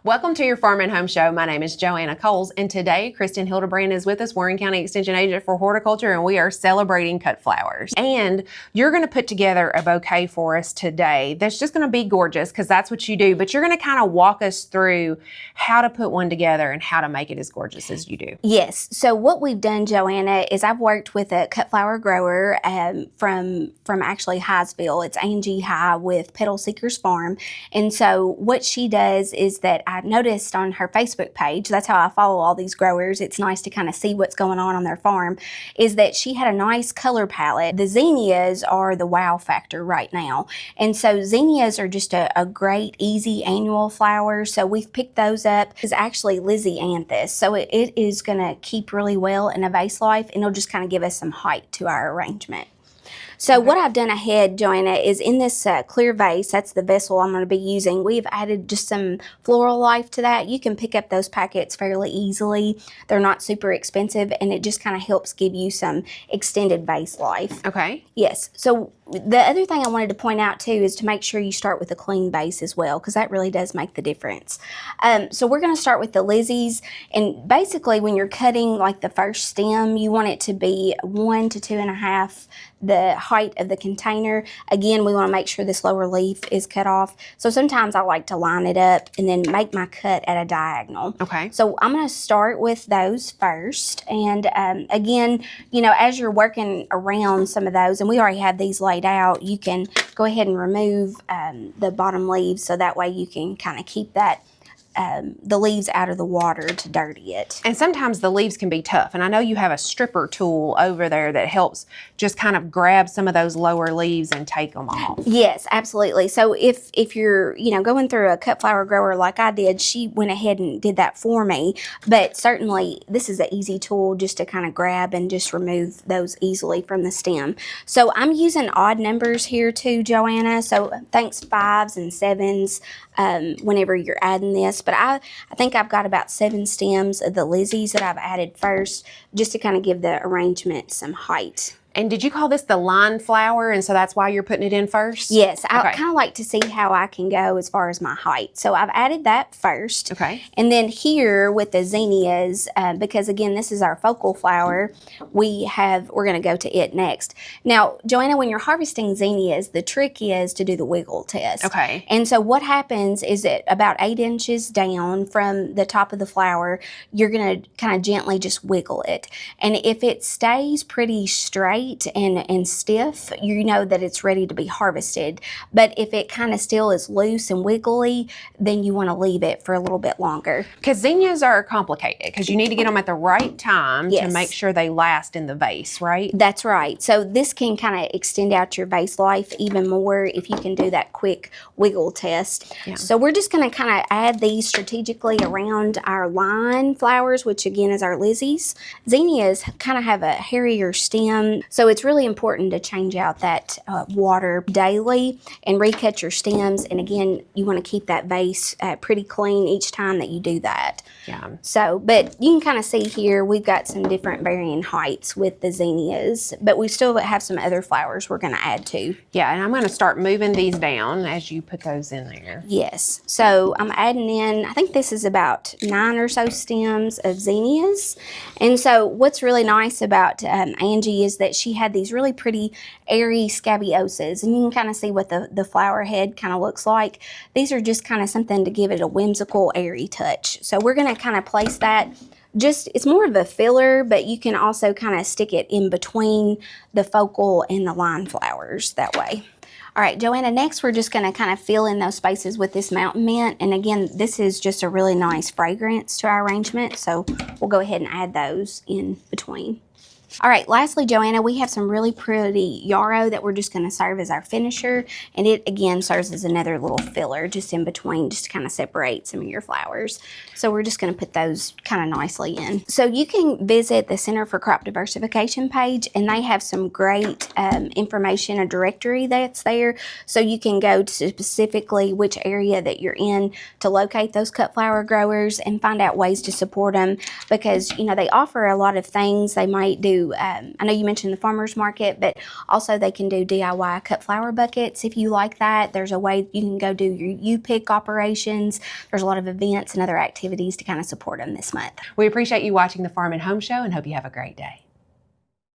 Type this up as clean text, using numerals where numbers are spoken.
Welcome to your Farm and Home Show. My name is Joanna Coles, and today Kristin Hildabrand is with us, Warren County Extension Agent for Horticulture, and we are celebrating cut flowers. And you're going to put together a bouquet for us today that's just going to be gorgeous because that's what you do, but you're going to kind of walk us through how to put one together and how to make it as gorgeous as you do. Yes. So what we've done, Joanna, is I've worked with a cut flower grower from actually Highsville. It's Angie High with Petal Seekers Farm. And so what she does is that I noticed on her Facebook page, that's how I follow all these growers. It's nice to kind of see what's going on their farm, is that she had a nice color palette. The zinnias are the wow factor right now. And so zinnias are just a great, easy annual flower. So we've picked those up. It's actually Lizzie-anthus. So it is going to keep really well in a vase life, and it'll just kind of give us some height to our arrangement. So what I've done ahead, Joanna, is in this clear vase, that's the vessel I'm going to be using, we've added just some floral life to that. You can pick up those packets fairly easily. They're not super expensive, and it just kind of helps give you some extended vase life. Okay. Yes. So the other thing I wanted to point out too is to make sure you start with a clean base as well, because that really does make the difference. So we're going to start with the Lizzies, and basically when you're cutting like the first stem, you want it to be 1 to 2.5 the height of the container. Again, we want to make sure this lower leaf is cut off. So sometimes I like to line it up and then make my cut at a diagonal. Okay. So I'm going to start with those first. And again, you know, as you're working around some of those, and we already have these laid out, you can go ahead and remove the bottom leaves so that way you can kind of keep that the leaves out of the water to dirty it. And sometimes the leaves can be tough. And I know you have a stripper tool over there that helps just kind of grab some of those lower leaves and take them off. Yes, absolutely. So if you're, you know, going through a cut flower grower like I did, she went ahead and did that for me. But certainly this is an easy tool just to kind of grab and just remove those easily from the stem. So I'm using odd numbers here too, Joanna. So thanks 5s and 7s whenever you're adding this. But I think I've got about 7 stems of the Lizzies that I've added first, just to kind of give the arrangement some height. And did you call this the line flower, and so that's why you're putting it in first? Yes, I kind of like to see how I can go as far as my height. So I've added that first. Okay. And then here with the zinnias, because again, this is our focal flower, we're going to go to it next. Now, Joanna, when you're harvesting zinnias, the trick is to do the wiggle test. Okay. And so what happens is that about 8 inches down from the top of the flower, you're going to kind of gently just wiggle it. And if it stays pretty straight and stiff, you know that it's ready to be harvested. But if it kind of still is loose and wiggly, then you want to leave it for a little bit longer. Because zinnias are complicated because you need to get them at the right time Yes. to make sure they last in the vase, right? That's right. So this can kind of extend out your vase life even more if you can do that quick wiggle test. Yeah. So we're just going to kind of add these strategically around our line flowers, which again is our Lizzies. Zinnias kind of have a hairier stem, so it's really important to change out that water daily and recut your stems. And again, you want to keep that vase pretty clean each time that you do that. Yeah. So, but you can kind of see here, we've got some different varying heights with the zinnias, but we still have some other flowers we're going to add to. Yeah, and I'm going to start moving these down as you put those in there. Yes. So I'm adding in, I think this is about 9 or so stems of zinnias. And so what's really nice about Angie is that she had these really pretty airy scabioses, and you can kind of see what the flower head kind of looks like. These are just kind of something to give it a whimsical, airy touch. So we're going to kind of place that, just, it's more of a filler, but you can also kind of stick it in between the focal and the line flowers that way. All right, Joanna, next we're just going to kind of fill in those spaces with this mountain mint. And again, this is just a really nice fragrance to our arrangement, so we'll go ahead and add those in between. All right, lastly, Joanna, we have some really pretty yarrow that we're just going to serve as our finisher, and it again serves as another little filler just in between, just to kind of separate some of your flowers. So we're just going to put those kind of nicely in. So you can visit the Center for Crop Diversification page, and they have some great information, a directory that's there, so you can go to specifically which area that you're in to locate those cut flower growers and find out ways to support them, because you know they offer a lot of things. They might do do, I know you mentioned the farmer's market, but also they can do DIY cut flower buckets if you like that. There's a way you can go do your U-Pick operations. There's a lot of events and other activities to kind of support them this month. We appreciate you watching the Farm and Home Show and hope you have a great day.